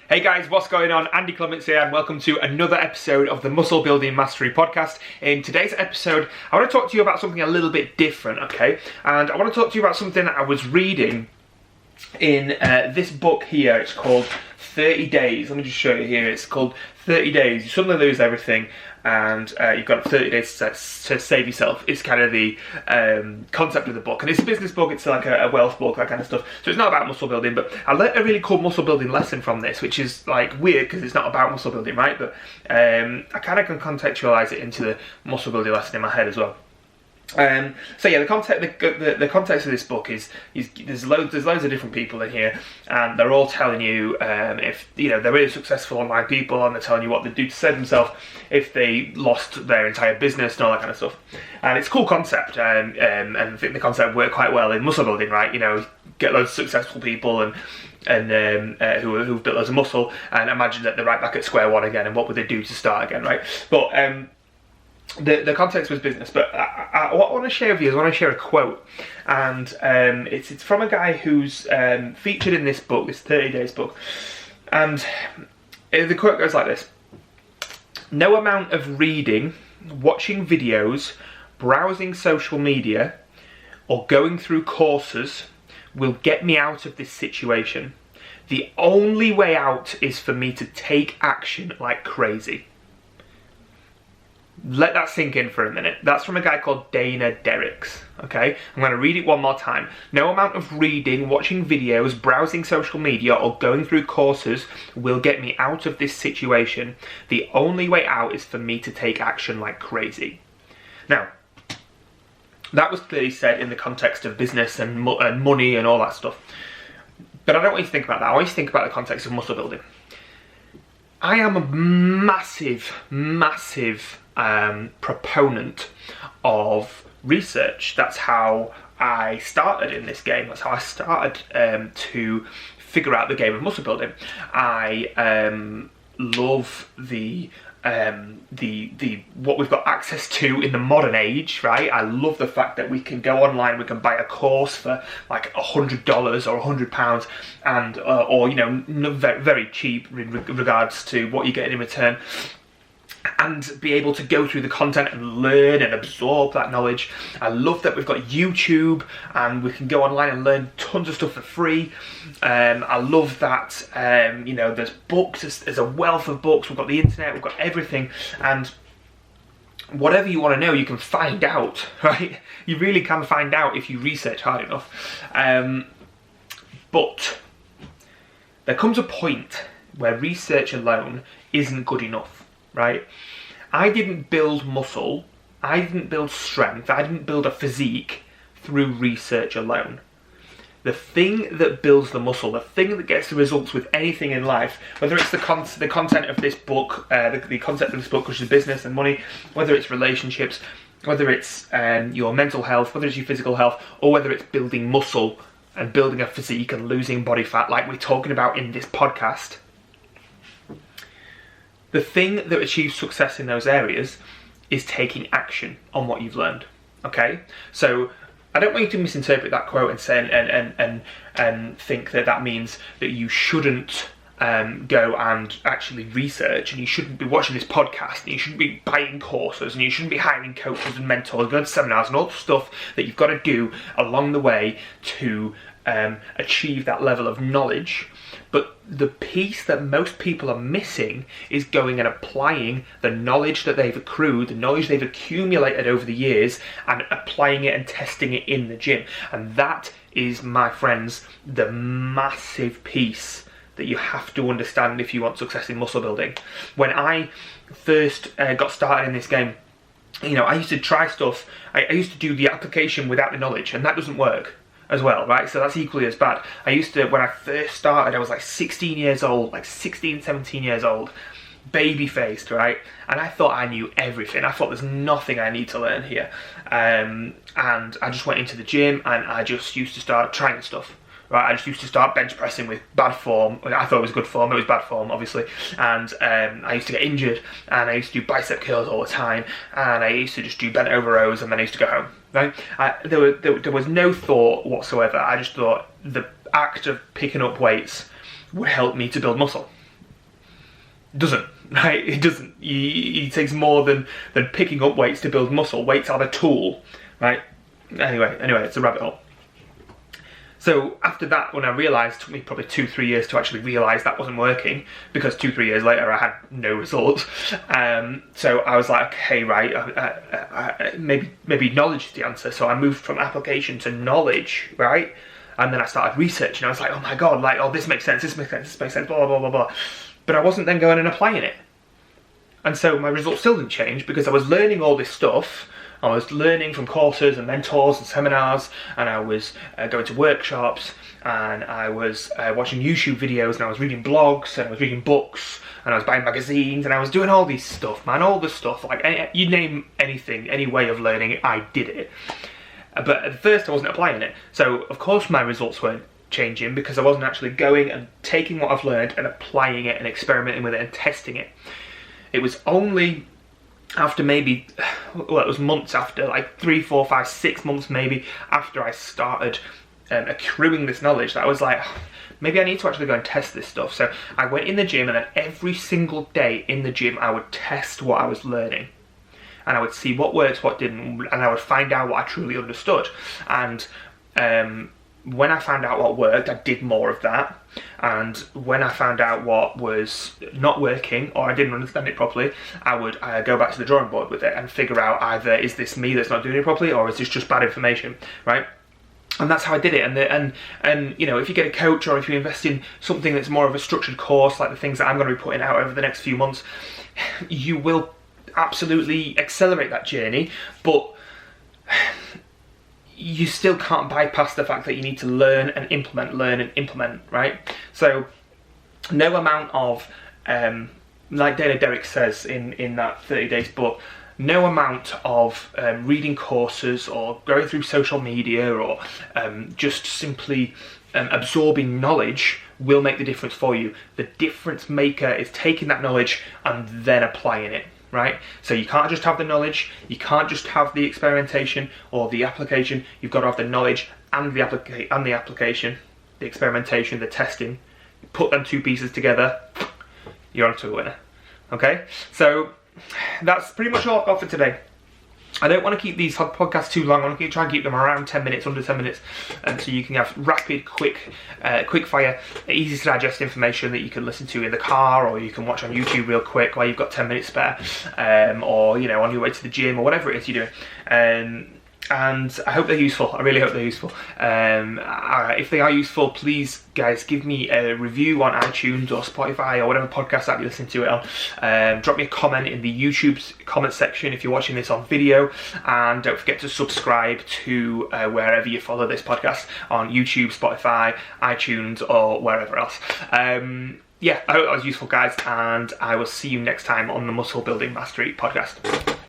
Hey guys, what's going on? Andy Clements here and welcome to another episode of the Muscle Building Mastery Podcast. In today's episode, I want to talk to you about something a little bit different, okay? And I want to talk to you about something that I was reading in this book here. It's called 30 Days. Let me just show you here. It's called 30 Days. You suddenly lose everything and you've got 30 days to save yourself. It's kind of the concept of the book. And it's a business book, it's like a wealth book, that kind of stuff. So it's not about muscle building, but I learned a really cool muscle building lesson from this, which is like weird because it's not about muscle building, right? But I kind of can contextualize it into the muscle building lesson in my head as well. So yeah, the context of this book is there's loads of different people in here, and they're all telling you if they're really successful online people, and they're telling you what they do to save themselves if they lost their entire business and all that kind of stuff. And it's a cool concept, and I think the concept worked quite well in muscle building, right? Get loads of successful people and who've built loads of muscle, and imagine that they're right back at square one again, and what would they do to start again, right? But the context was business, but what I want to share with you is I want to share a quote, and it's from a guy who's featured in this book, this 30 Days book, and the quote goes like this: "No amount of reading, watching videos, browsing social media, or going through courses will get me out of this situation. The only way out is for me to take action like crazy." Let that sink in for a minute. That's from a guy called Dana Derricks, okay? I'm going to read it one more time. "No amount of reading, watching videos, browsing social media, or going through courses will get me out of this situation. The only way out is for me to take action like crazy." Now, that was clearly said in the context of business and money and all that stuff. But I don't want you to think about that. I want you to think about the context of muscle building. I am a massive proponent of research. That's how I started in this game. That's how I started to figure out the game of muscle building. I love the what we've got access to in the modern age, right? I love the fact that we can go online, we can buy a course for like $100 or £100, and or very, very cheap in regards to what you're getting in return, and be able to go through the content and learn and absorb that knowledge. I love that we've got YouTube and we can go online and learn tons of stuff for free. I love that there's books, there's a wealth of books, we've got the internet, we've got everything, and whatever you want to know you can find out, right? You really can find out if you research hard enough. But there comes a point where research alone isn't good enough. Right? I didn't build muscle, I didn't build strength, I didn't build a physique through research alone. The thing that builds the muscle, the thing that gets the results with anything in life, whether it's the content of this book, the concept of this book, which is business and money, whether it's relationships, whether it's your mental health, whether it's your physical health, or whether it's building muscle and building a physique and losing body fat like we're talking about in this podcast, the thing that achieves success in those areas is taking action on what you've learned. Okay, so I don't want you to misinterpret that quote and say and think that means that you shouldn't go and actually research, and you shouldn't be watching this podcast, and you shouldn't be buying courses, and you shouldn't be hiring coaches and mentors, going to seminars, and all the stuff that you've got to do along the way to achieve that level of knowledge. But the piece that most people are missing is going and applying the knowledge that they've accrued, the knowledge they've accumulated over the years, and applying it and testing it in the gym. And that is, my friends, the massive piece that you have to understand if you want success in muscle building. When I first got started in this game, I used to try stuff. I used to do the application without the knowledge, and that doesn't work as well, right? So that's equally as bad. I used to, when I first started, I was like 16 years old, like 16, 17 years old, baby-faced, right? And I thought I knew everything. I thought there's nothing I need to learn here. And I just went into the gym and I just used to start trying stuff. Right, I just used to start bench pressing with bad form. I thought it was good form, it was bad form, obviously. And I used to get injured, and I used to do bicep curls all the time, and I used to just do bent over rows, and then I used to go home. Right? There was no thought whatsoever. I just thought the act of picking up weights would help me to build muscle. doesn't, right? It doesn't. It takes more than picking up weights to build muscle. Weights are the tool, right? Anyway, it's a rabbit hole. So after that, when I realised, it took me probably 2-3 years to actually realise that wasn't working, because 2-3 years later I had no results. So I was like, okay, right, maybe knowledge is the answer. So I moved from application to knowledge, right? And then I started researching. I was like, oh my God, like, oh, this makes sense, blah, blah, blah, blah. But I wasn't then going and applying it. And so my results still didn't change, because I was learning all this stuff. I was learning from courses and mentors and seminars, and I was going to workshops, and I was watching YouTube videos, and I was reading blogs, and I was reading books, and I was buying magazines, and I was doing all this stuff, man, all this stuff. Like, you name anything, any way of learning, I did it. But at first I wasn't applying it. So, of course, my results weren't changing, because I wasn't actually going and taking what I've learned and applying it and experimenting with it and testing it. It was only after maybe, well, it was months after, like 3, 4, 5, 6 months maybe, after I started accruing this knowledge, that I was like, maybe I need to actually go and test this stuff. So I went in the gym, and then every single day in the gym I would test what I was learning. And I would see what worked, what didn't, and I would find out what I truly understood. And when I found out what worked, I did more of that. And when I found out what was not working, or I didn't understand it properly, I would go back to the drawing board with it and figure out, either is this me that's not doing it properly, or is this just bad information, right? And that's how I did it. And you know, if you get a coach, or if you invest in something that's more of a structured course, like the things that I'm going to be putting out over the next few months, you will absolutely accelerate that journey. But you still can't bypass the fact that you need to learn and implement, right? So no amount of, like Dana Derrick says in that 30 Days book, no amount of reading courses or going through social media or just simply absorbing knowledge will make the difference for you. The difference maker is taking that knowledge and then applying it. Right? So you can't just have the knowledge, you can't just have the experimentation or the application, you've got to have the knowledge and the application, the experimentation, the testing. You put them two pieces together, you're on to a winner. Okay? So that's pretty much all I've got for today. I don't want to keep these podcasts too long. I want to try and keep them around 10 minutes, under 10 minutes, so you can have rapid, quick fire, easy to digest information that you can listen to in the car, or you can watch on YouTube real quick while you've got 10 minutes spare, or, you know, on your way to the gym, or whatever it is you're doing. And I hope they're useful. I really hope they're useful. If they are useful, please, guys, give me a review on iTunes or Spotify or whatever podcast app you listen to it on. Drop me a comment in the YouTube comment section if you're watching this on video, and don't forget to subscribe to wherever you follow this podcast, on YouTube, Spotify, iTunes, or wherever else. Yeah, I hope that was useful, guys, and I will see you next time on the Muscle Building Mastery podcast.